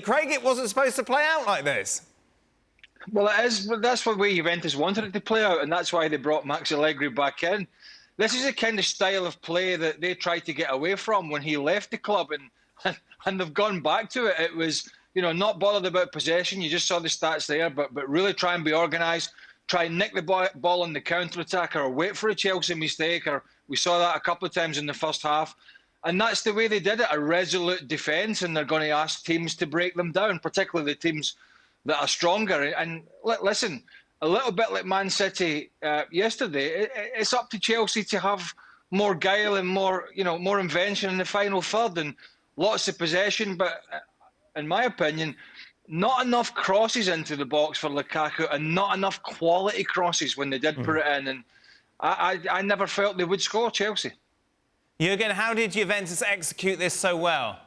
Craig, it wasn't supposed to play out like this. Well, it is. That's the way Juventus wanted it to play out, and that's why they brought Max Allegri back in. This is the kind of style of play that they tried to get away from when he left the club, and they've gone back to it. It was, not bothered about possession. You just saw the stats there, but really try and be organised, try and nick the ball on the counter-attack or wait for a Chelsea mistake, or we saw that a couple of times in the first half. And that's the way they did it, a resolute defence, and they're going to ask teams to break them down, particularly the teams that are stronger. And listen, a little bit like Man City yesterday, it's up to Chelsea to have more guile and more invention in the final third and lots of possession. But in my opinion, not enough crosses into the box for Lukaku and not enough quality crosses when they did put it in. And I never felt they would score, Chelsea. Jurgen, how did Juventus execute this so well?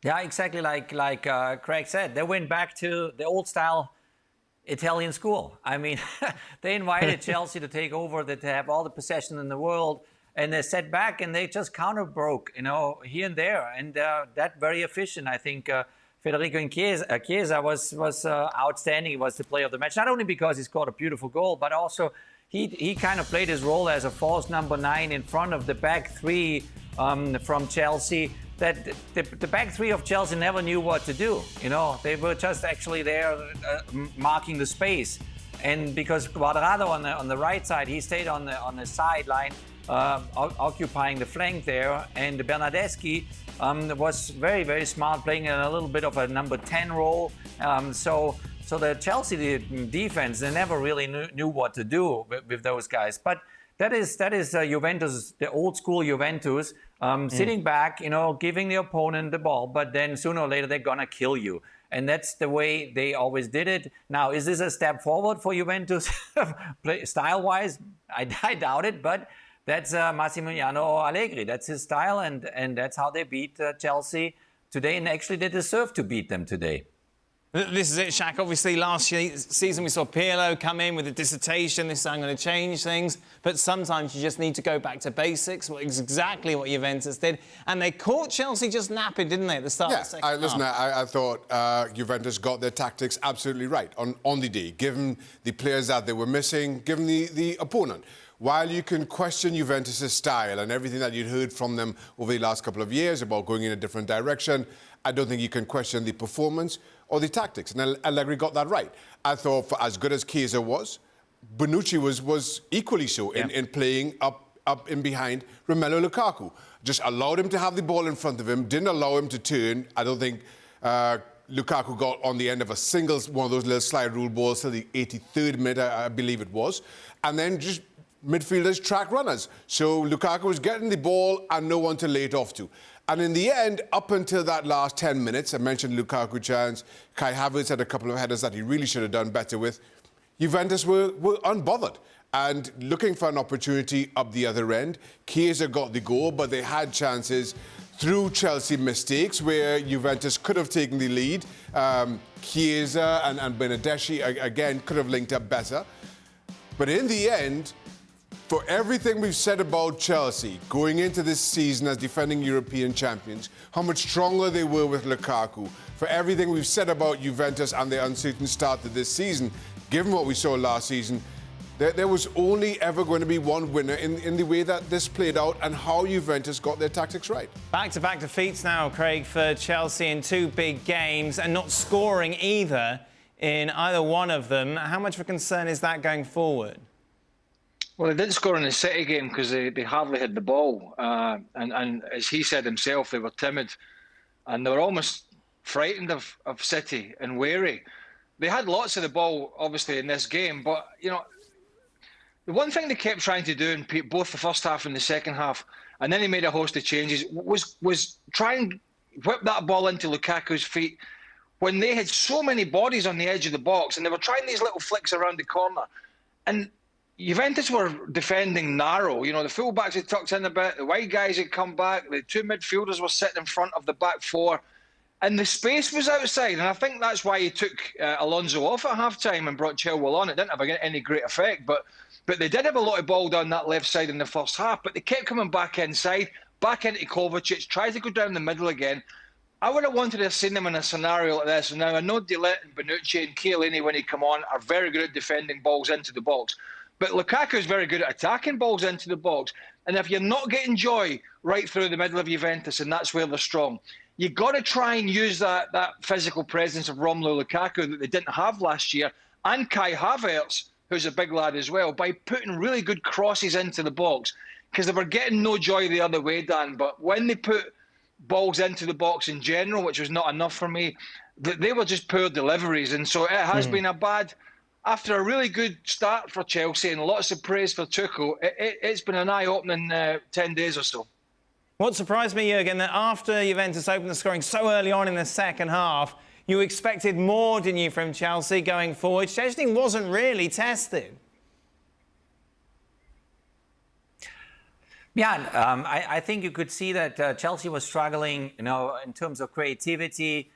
Yeah, exactly like Craig said. They went back to the old-style Italian school. I mean, they invited Chelsea to take over, to have all the possession in the world, and they sat back and they just counter-broke, here and there. And that very efficient. I think Federico Chiesa was outstanding. He was the player of the match, not only because he scored a beautiful goal, but also he kind of played his role as a false number 9 in front of the back three from Chelsea. That the back three of Chelsea never knew what to do. They were just actually there marking the space. And because Cuadrado on the right side, he stayed on the sideline, occupying the flank there. And Bernardeschi was very, very smart, playing in a little bit of a number 10 role. So the Chelsea defense, they never really knew what to do with those guys. But that is Juventus, the old school Juventus, sitting back, giving the opponent the ball, but then sooner or later they're gonna kill you. And that's the way they always did it. Now, is this a step forward for Juventus style-wise? I doubt it, but that's Massimiliano Allegri. That's his style, and that's how they beat Chelsea today. And actually, they deserve to beat them today. This is it, Shaka. Obviously, last season we saw Pirlo come in with a dissertation. This is going to change things. But sometimes you just need to go back to basics, which is exactly what Juventus did. And they caught Chelsea just napping, didn't they, at the start of the second half? Listen, I thought Juventus got their tactics absolutely right on the day, given the players that they were missing, given the opponent. While you can question Juventus' style and everything that you'd heard from them over the last couple of years about going in a different direction, I don't think you can question the performance or the tactics. And Allegri got that right. I thought for as good as Chiesa was, Bonucci was equally so in playing up in behind Romelu Lukaku. Just allowed him to have the ball in front of him, didn't allow him to turn. I don't think Lukaku got on the end of a single one of those little slide rule balls till the 83rd minute, I believe it was. And then just midfielders, track runners. So Lukaku was getting the ball and no one to lay it off to. And in the end, up until that last 10 minutes, I mentioned Lukaku chance, Kai Havertz had a couple of headers that he really should have done better with. Juventus were unbothered and looking for an opportunity up the other end. Chiesa got the goal, but they had chances through Chelsea mistakes where Juventus could have taken the lead. Chiesa and Bernardeschi, again, could have linked up better. But in the end, for everything we've said about Chelsea going into this season as defending European champions, how much stronger they were with Lukaku, for everything we've said about Juventus and their uncertain start to this season, given what we saw last season, there was only ever going to be one winner in the way that this played out and how Juventus got their tactics right. Back-to-back defeats now, Craig, for Chelsea in 2 big games and not scoring either in either one of them. How much of a concern is that going forward? Well, they didn't score in the City game because they hardly had the ball. And as he said himself, they were timid. And they were almost frightened of City and wary. They had lots of the ball, obviously, in this game. But, the one thing they kept trying to do in both the first half and the second half, and then they made a host of changes, was try and whip that ball into Lukaku's feet when they had so many bodies on the edge of the box. And they were trying these little flicks around the corner. And Juventus were defending narrow. The full-backs had tucked in a bit, the wide guys had come back, the 2 midfielders were sitting in front of the back 4, and the space was outside. And I think that's why he took Alonso off at half-time and brought Chilwell on. It didn't have any great effect, but they did have a lot of ball down that left side in the first half, but they kept coming back inside, back into Kovacic, tried to go down the middle again. I would have wanted to have seen them in a scenario like this. Now, I know Di Ligt and Bonucci and Chiellini, when he come on, are very good at defending balls into the box. But Lukaku is very good at attacking balls into the box. And if you're not getting joy right through the middle of Juventus, and that's where they're strong, you've got to try and use that physical presence of Romelu Lukaku that they didn't have last year, and Kai Havertz, who's a big lad as well, by putting really good crosses into the box. Because they were getting no joy the other way, Dan. But when they put balls into the box in general, which was not enough for me, they were just poor deliveries. And so it has been a bad... After a really good start for Chelsea and lots of praise for Tuchel, it's been an eye-opening 10 days or so. What surprised me, Jurgen, that after Juventus opened the scoring so early on in the second half, you expected more, didn't you, from Chelsea going forward? Szczęsny wasn't really tested. Yeah, I think you could see that Chelsea was struggling, in terms of creativity.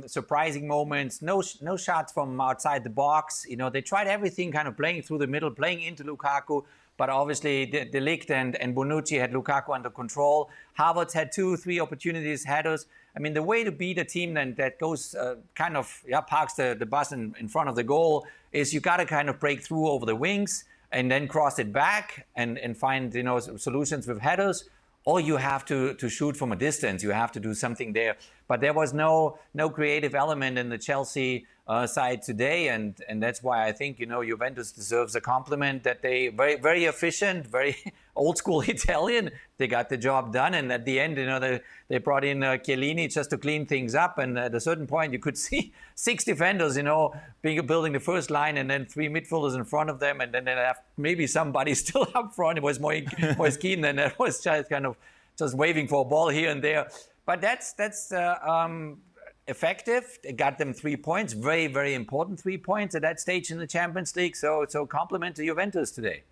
Surprising moments, no shots from outside the box. They tried everything, kind of playing through the middle, playing into Lukaku, but obviously De Ligt and Bonucci had Lukaku under control. Havertz had 2-3 opportunities, headers. I mean, the way to beat a team that goes parks the bus in front of the goal is you got to kind of break through over the wings and then cross it back and find solutions with headers. Or you have to shoot from a distance. You have to do something there. But there was no creative element in the Chelsea side today, and that's why I think Juventus deserves a compliment that they very very efficient, very old school Italian. They got the job done, and at the end, they brought in Chiellini just to clean things up. And at a certain point, you could see 6 defenders, building the first line, and then 3 midfielders in front of them, and then they have maybe somebody still up front. It was Moise Kean, and that was just kind of just waving for a ball here and there. But that's effective. It got them 3 points, very, very important 3 points at that stage in the Champions League. So compliment to Juventus today.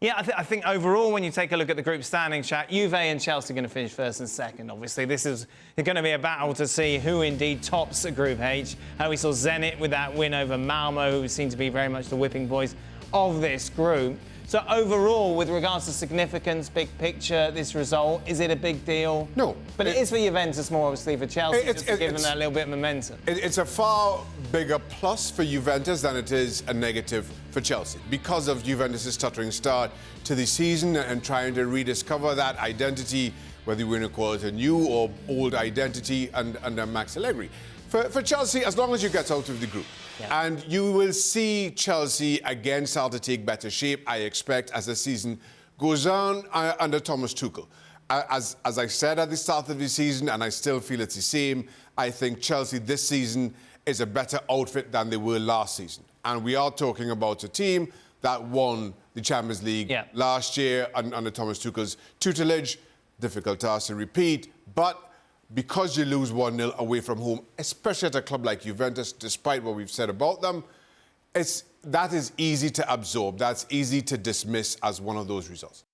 Yeah, I think overall, when you take a look at the group standing, Shaq, Juve and Chelsea are going to finish first and second. Obviously, this is going to be a battle to see who indeed tops Group H. We saw Zenit with that win over Malmo, who seem to be very much the whipping boys of this group. So overall, with regards to significance, big picture, this result, is it a big deal? No. But it is for Juventus more, obviously, for Chelsea, just to give them that little bit of momentum. It's a far bigger plus for Juventus than it is a negative for Chelsea because of Juventus' stuttering start to the season and trying to rediscover that identity, whether you want to call it a new or old identity under Max Allegri. For Chelsea, as long as you get out of the group, and you will see Chelsea again start to take better shape, I expect, as the season goes on under Thomas Tuchel. As I said at the start of the season, and I still feel it's the same, I think Chelsea this season is a better outfit than they were last season. And we are talking about a team that won the Champions League last year under Thomas Tuchel's tutelage. Difficult task to repeat, but because you lose 1-0 away from home, especially at a club like Juventus, despite what we've said about them, that is easy to absorb. That's easy to dismiss as one of those results.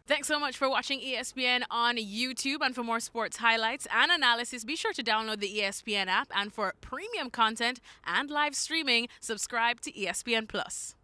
Thanks so much for watching ESPN on YouTube. And for more sports highlights and analysis, be sure to download the ESPN app. And for premium content and live streaming, subscribe to ESPN+.